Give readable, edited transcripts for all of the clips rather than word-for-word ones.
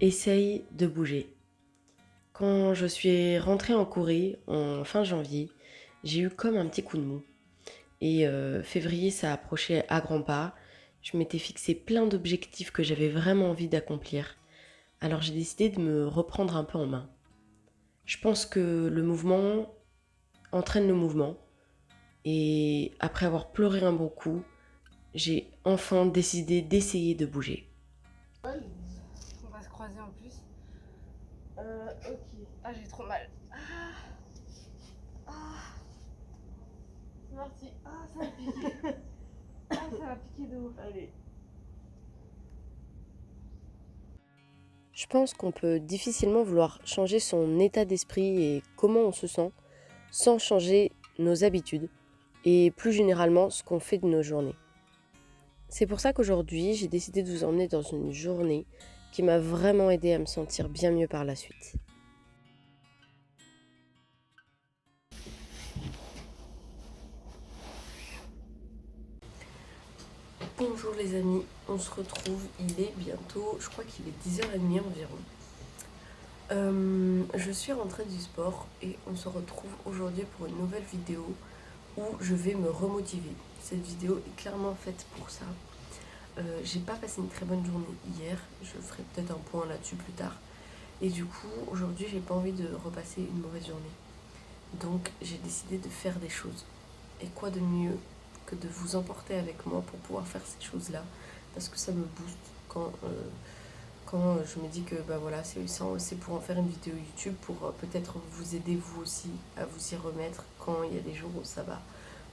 Essaye de bouger. Quand je suis rentrée en Corée en fin janvier, j'ai eu comme un petit coup de mou. Et février, ça approchait à grands pas. Je m'étais fixé plein d'objectifs que j'avais vraiment envie d'accomplir. Alors j'ai décidé de me reprendre un peu en main. Je pense que le mouvement entraîne le mouvement. Et après avoir pleuré un bon coup, j'ai enfin décidé d'essayer de bouger. On va se croiser en plus. Ok. Ah, j'ai trop mal. C'est parti. Ah, ça va piquer. Ah, ça va piquer de ouf. Allez. Je pense qu'on peut difficilement vouloir changer son état d'esprit et comment on se sent sans changer nos habitudes et plus généralement ce qu'on fait de nos journées. C'est pour ça qu'aujourd'hui, j'ai décidé de vous emmener dans une journée qui m'a vraiment aidé à me sentir bien mieux par la suite. Bonjour les amis, on se retrouve, il est bientôt, je crois qu'il est 10h30 environ. Je suis rentrée du sport et on se retrouve aujourd'hui pour une nouvelle vidéo où je vais me remotiver. Cette vidéo est clairement faite pour ça. J'ai pas passé une très bonne journée hier, je ferai peut-être un point là-dessus plus tard. Et du coup, aujourd'hui, j'ai pas envie de repasser une mauvaise journée. Donc, j'ai décidé de faire des choses. Et quoi de mieux que de vous emporter avec moi pour pouvoir faire ces choses-là, parce que ça me booste quand je me dis que bah voilà, c'est pour en faire une vidéo YouTube, pour peut-être vous aider vous aussi à vous y remettre quand il y a des jours où ça va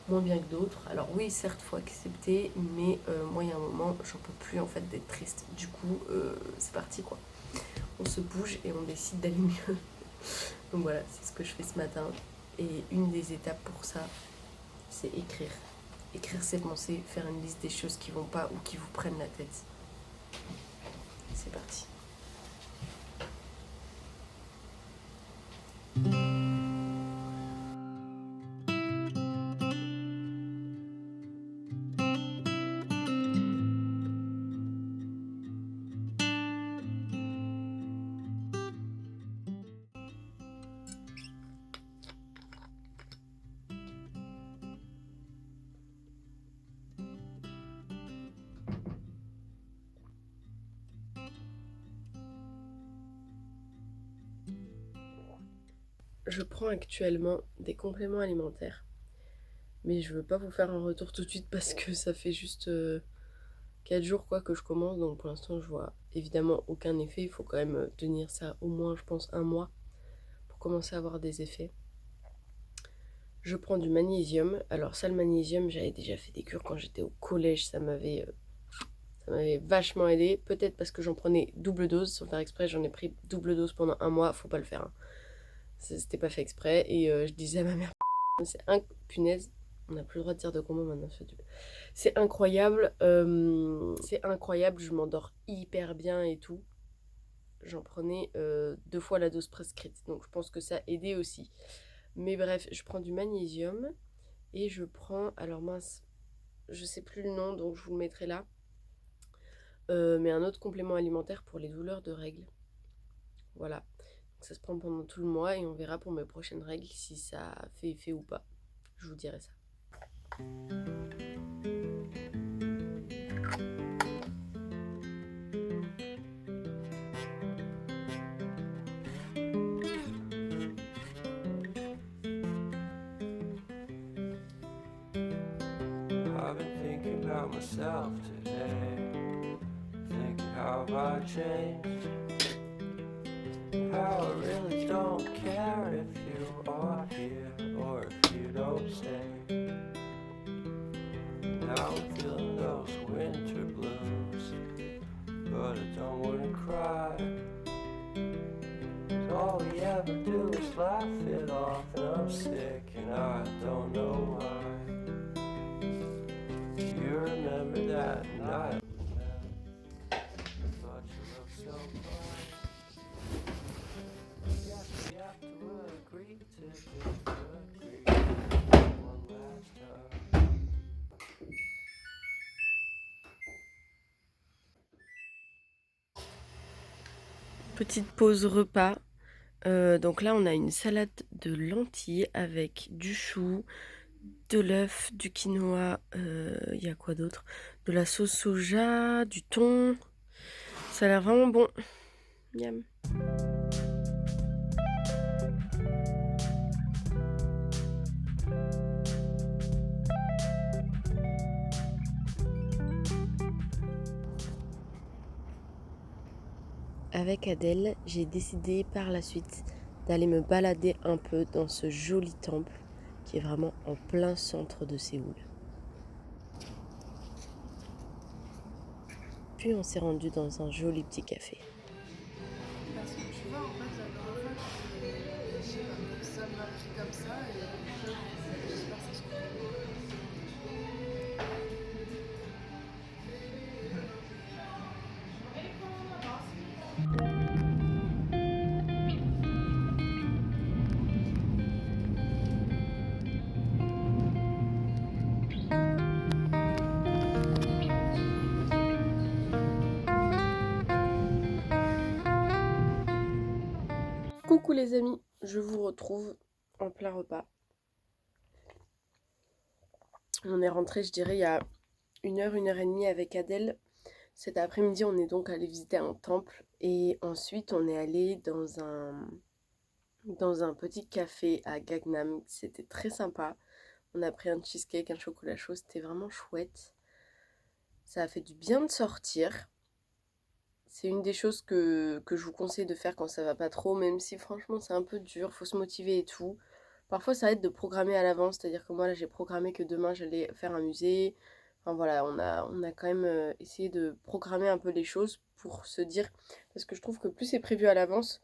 moins bien que d'autres. Alors oui, certes, faut accepter, mais moi, il y a un moment, j'en peux plus en fait d'être triste. Du coup, c'est parti quoi. On se bouge et on décide d'aller mieux. Donc voilà, c'est ce que je fais ce matin. Et une des étapes pour ça, c'est écrire. Écrire ses pensées, faire une liste des choses qui vont pas ou qui vous prennent la tête. C'est parti. Je prends actuellement des compléments alimentaires. Mais je veux pas vous faire un retour tout de suite parce que ça fait juste 4 jours quoi que je commence. Donc pour l'instant je vois évidemment aucun effet. Il faut quand même tenir ça au moins je pense un mois pour commencer à avoir des effets. Je prends du magnésium. Alors ça le magnésium j'avais déjà fait des cures quand j'étais au collège. Ça m'avait vachement aidé. Peut-être parce que j'en prenais double dose. Sans faire exprès j'en ai pris double dose pendant un mois. Faut pas le faire. Hein. C'était pas fait exprès. Et je disais à ma mère c'est un punaise. On n'a plus le droit de dire de combo maintenant sur YouTube. C'est incroyable, je m'endors hyper bien et tout. J'en prenais 2 fois la dose prescrite, donc je pense que ça a aidé aussi. Mais bref, je prends du magnésium et je prends, alors mince, je sais plus le nom, donc je vous le mettrai là. Mais un autre complément alimentaire pour les douleurs de règles. Voilà, donc ça se prend pendant tout le mois et on verra pour mes prochaines règles si ça fait effet ou pas. Je vous dirai ça. I've been thinking about myself today, thinking how I changed, how I really don't care if you are here or if you don't stay. Now I'm feeling those winter blues, but I don't wanna cry, 'cause all we ever do is laugh it off, and I'm sick and I don't know why. You remember that night we met? I thought you looked so fine. Guess we have to agree to disagree one last time. Petite pause repas. Donc là, on a une salade de lentilles avec du chou, de l'œuf, du quinoa, il y a quoi d'autre? De la sauce soja, du thon. Ça a l'air vraiment bon. Miam. Avec Adèle, j'ai décidé par la suite d'aller me balader un peu dans ce joli temple qui est vraiment en plein centre de Séoul. Puis on s'est rendu dans un joli petit café. Parce que tu vois, en fait, la dernière fois, je sais pas, ça m'a pris comme ça et j'espère que ça se comprend. Coucou les amis, je vous retrouve en plein repas. On est rentré, je dirais, il y a 1 heure et demie avec Adèle. Cet après-midi, on est donc allé visiter un temple et ensuite on est allé dans un petit café à Gangnam. C'était très sympa. On a pris un cheesecake, un chocolat chaud, c'était vraiment chouette. Ça a fait du bien de sortir. C'est une des choses que je vous conseille de faire quand ça va pas trop, même si franchement c'est un peu dur, faut se motiver et tout. Parfois ça aide de programmer à l'avance, c'est-à-dire que moi là j'ai programmé que demain j'allais faire un musée. Enfin voilà, on a quand même essayé de programmer un peu les choses pour se dire, parce que je trouve que plus c'est prévu à l'avance,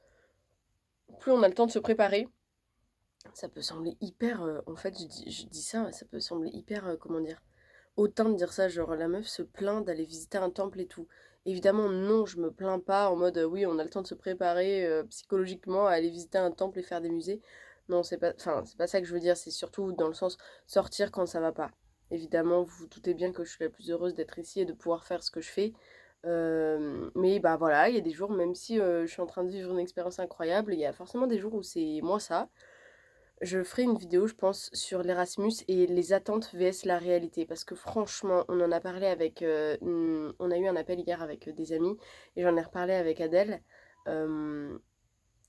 plus on a le temps de se préparer. Ça peut sembler hyper, en fait je dis ça peut sembler hyper, comment dire, autant de dire ça, genre la meuf se plaint d'aller visiter un temple et tout. Évidemment, non, je me plains pas en mode oui, on a le temps de se préparer psychologiquement à aller visiter un temple et faire des musées. Non, c'est pas ça que je veux dire, c'est surtout dans le sens sortir quand ça va pas. Évidemment, vous vous doutez bien que je suis la plus heureuse d'être ici et de pouvoir faire ce que je fais. Mais bah voilà, il y a des jours, même si je suis en train de vivre une expérience incroyable, il y a forcément des jours où c'est moins ça. Je ferai une vidéo, je pense, sur l'Erasmus et les attentes vs la réalité. Parce que franchement, on en a parlé avec... on a eu un appel hier avec des amis et j'en ai reparlé avec Adèle. Euh,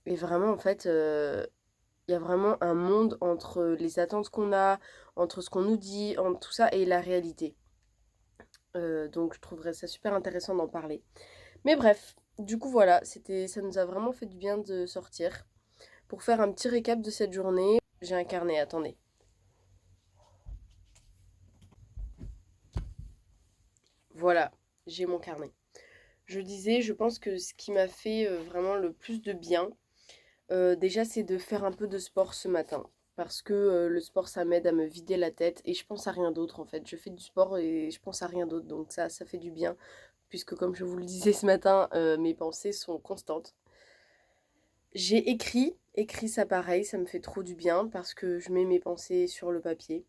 et vraiment, en fait, il y a vraiment un monde entre les attentes qu'on a, entre ce qu'on nous dit, entre tout ça et la réalité. Donc je trouverais ça super intéressant d'en parler. Mais bref, du coup voilà, ça nous a vraiment fait du bien de sortir. Pour faire un petit récap de cette journée, j'ai un carnet, attendez. Voilà, j'ai mon carnet. Je disais, je pense que ce qui m'a fait vraiment le plus de bien, déjà, c'est de faire un peu de sport ce matin. Parce que le sport, ça m'aide à me vider la tête et je pense à rien d'autre en fait. Je fais du sport et je pense à rien d'autre, donc ça fait du bien. Puisque comme je vous le disais ce matin, mes pensées sont constantes. J'ai écrit ça pareil, ça me fait trop du bien parce que je mets mes pensées sur le papier.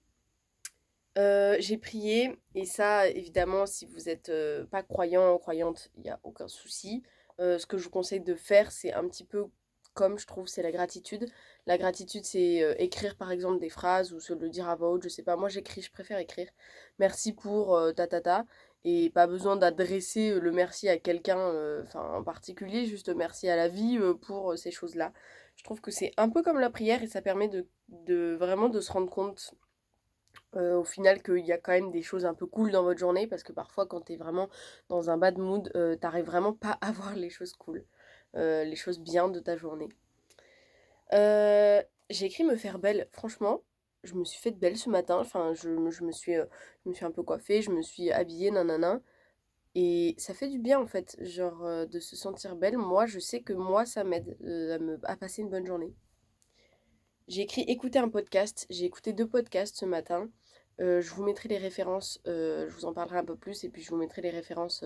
J'ai prié et ça évidemment si vous êtes, pas croyant, croyante, il y a aucun souci. Ce que je vous conseille de faire, c'est un petit peu comme je trouve, c'est la gratitude. La gratitude, c'est, écrire par exemple des phrases ou se le dire à voix haute, je sais pas. Moi j'écris, je préfère écrire. Merci pour, ta ta ta et pas besoin d'adresser, le merci à quelqu'un, enfin en particulier, juste merci à la vie, pour, ces choses-là. Je trouve que c'est un peu comme la prière et ça permet de vraiment de se rendre compte au final qu'il y a quand même des choses un peu cool dans votre journée parce que parfois quand t'es vraiment dans un bad mood, t'arrives vraiment pas à voir les choses cool, les choses bien de ta journée. J'ai écrit me faire belle, franchement, je me suis faite belle ce matin, enfin je me suis un peu coiffée, je me suis habillée, nanana, et ça fait du bien en fait, genre de se sentir belle. Moi je sais que moi ça m'aide à passer une bonne journée. J'ai écrit écouter un podcast. J'ai écouté 2 podcasts ce matin. Je vous mettrai les références, je vous en parlerai un peu plus et puis je vous mettrai les références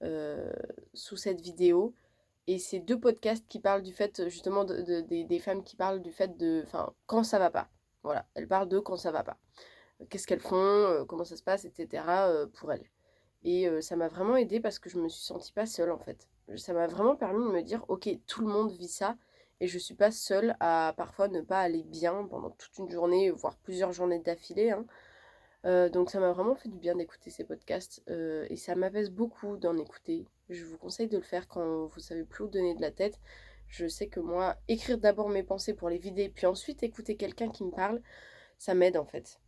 euh, sous cette vidéo. Et c'est 2 podcasts qui parlent du fait justement des femmes qui parlent du fait de, enfin, quand ça va pas. Voilà, elles parlent de quand ça va pas. Qu'est-ce qu'elles font, comment ça se passe, etc. Pour elles. Et ça m'a vraiment aidée parce que je me suis sentie pas seule en fait. ça m'a vraiment permis de me dire, ok, tout le monde vit ça, et je suis pas seule à parfois ne pas aller bien pendant toute une journée, voire plusieurs journées d'affilée, hein. Donc ça m'a vraiment fait du bien d'écouter ces podcasts, et ça m'apaise beaucoup d'en écouter. Je vous conseille de le faire quand vous savez plus où donner de la tête. Je sais que moi, écrire d'abord mes pensées pour les vider, puis ensuite écouter quelqu'un qui me parle, ça m'aide en fait.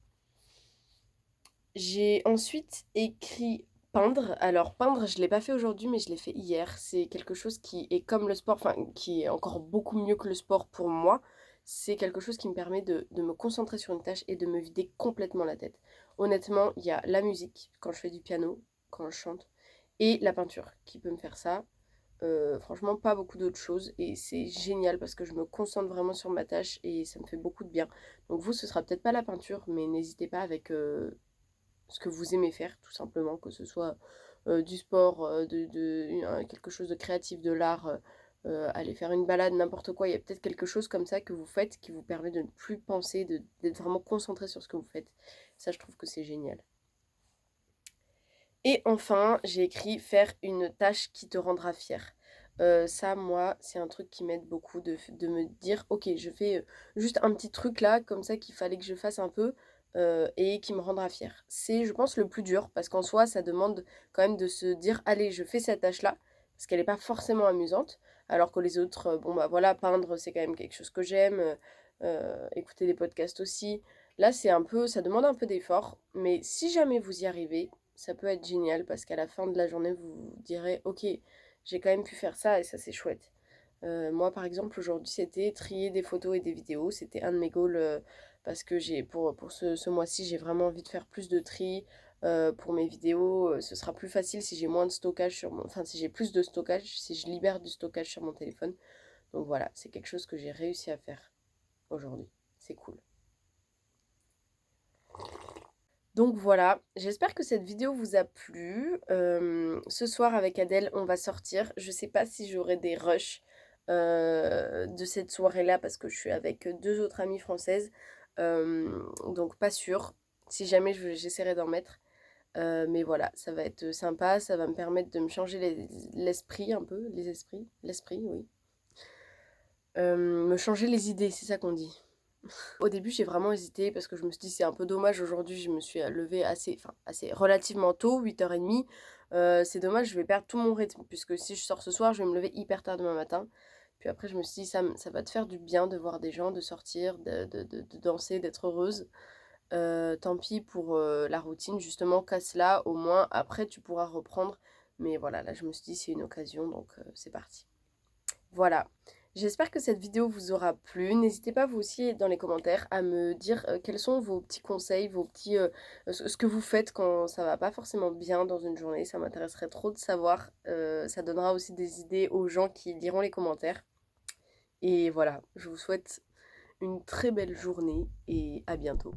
J'ai ensuite écrit peindre. Alors peindre, je ne l'ai pas fait aujourd'hui, mais je l'ai fait hier. C'est quelque chose qui est comme le sport, enfin qui est encore beaucoup mieux que le sport pour moi. C'est quelque chose qui me permet de me concentrer sur une tâche et de me vider complètement la tête. Honnêtement, il y a la musique quand je fais du piano, quand je chante, et la peinture qui peut me faire ça. Franchement, pas beaucoup d'autres choses et c'est génial parce que je me concentre vraiment sur ma tâche et ça me fait beaucoup de bien. Donc vous, ce sera peut-être pas la peinture, mais n'hésitez pas avec ce que vous aimez faire, tout simplement, que ce soit du sport, quelque chose de créatif, de l'art, aller faire une balade, n'importe quoi. Il y a peut-être quelque chose comme ça que vous faites qui vous permet de ne plus penser, d'être vraiment concentré sur ce que vous faites. Ça, je trouve que c'est génial. Et enfin, j'ai écrit faire une tâche qui te rendra fier. Ça, moi, c'est un truc qui m'aide beaucoup de me dire, ok, je fais juste un petit truc là, comme ça, qu'il fallait que je fasse un peu et qui me rendra fier. C'est, je pense, le plus dur parce qu'en soi, ça demande quand même de se dire, allez, je fais cette tâche-là, parce qu'elle n'est pas forcément amusante, alors que les autres, bon, bah voilà, peindre, c'est quand même quelque chose que j'aime, écouter des podcasts aussi. Là, c'est un peu, ça demande un peu d'effort, mais si jamais vous y arrivez, ça peut être génial parce qu'à la fin de la journée, vous vous direz, ok, j'ai quand même pu faire ça et ça c'est chouette. Moi par exemple aujourd'hui c'était trier des photos et des vidéos, c'était un de mes goals parce que pour ce mois-ci j'ai vraiment envie de faire plus de tri pour mes vidéos. Ce sera plus facile si j'ai moins de stockage enfin si j'ai plus de stockage, si je libère du stockage sur mon téléphone. Donc voilà, c'est quelque chose que j'ai réussi à faire aujourd'hui. C'est cool. Donc voilà, j'espère que cette vidéo vous a plu. Ce soir avec Adèle, on va sortir. Je sais pas si j'aurai des rushs de cette soirée-là parce que je suis avec deux autres amies françaises. Donc pas sûr. Si jamais j'essaierai d'en mettre. Mais voilà, ça va être sympa. Ça va me permettre de me changer l'esprit un peu. L'esprit, oui. Me changer les idées, c'est ça qu'on dit. Au début, j'ai vraiment hésité parce que je me suis dit c'est un peu dommage aujourd'hui, je me suis levée assez relativement tôt, 8h30. C'est dommage, je vais perdre tout mon rythme puisque si je sors ce soir, je vais me lever hyper tard demain matin. Puis après, je me suis dit ça va te faire du bien de voir des gens, de sortir, de danser, d'être heureuse. Tant pis pour la routine, justement, casse-la, au moins après tu pourras reprendre. Mais voilà, là je me suis dit c'est une occasion, donc c'est parti. Voilà. J'espère que cette vidéo vous aura plu. N'hésitez pas vous aussi dans les commentaires à me dire quels sont vos petits conseils, ce que vous faites quand ça va pas forcément bien dans une journée. Ça m'intéresserait trop de savoir. Ça donnera aussi des idées aux gens qui liront les commentaires. Et voilà, je vous souhaite une très belle journée et à bientôt.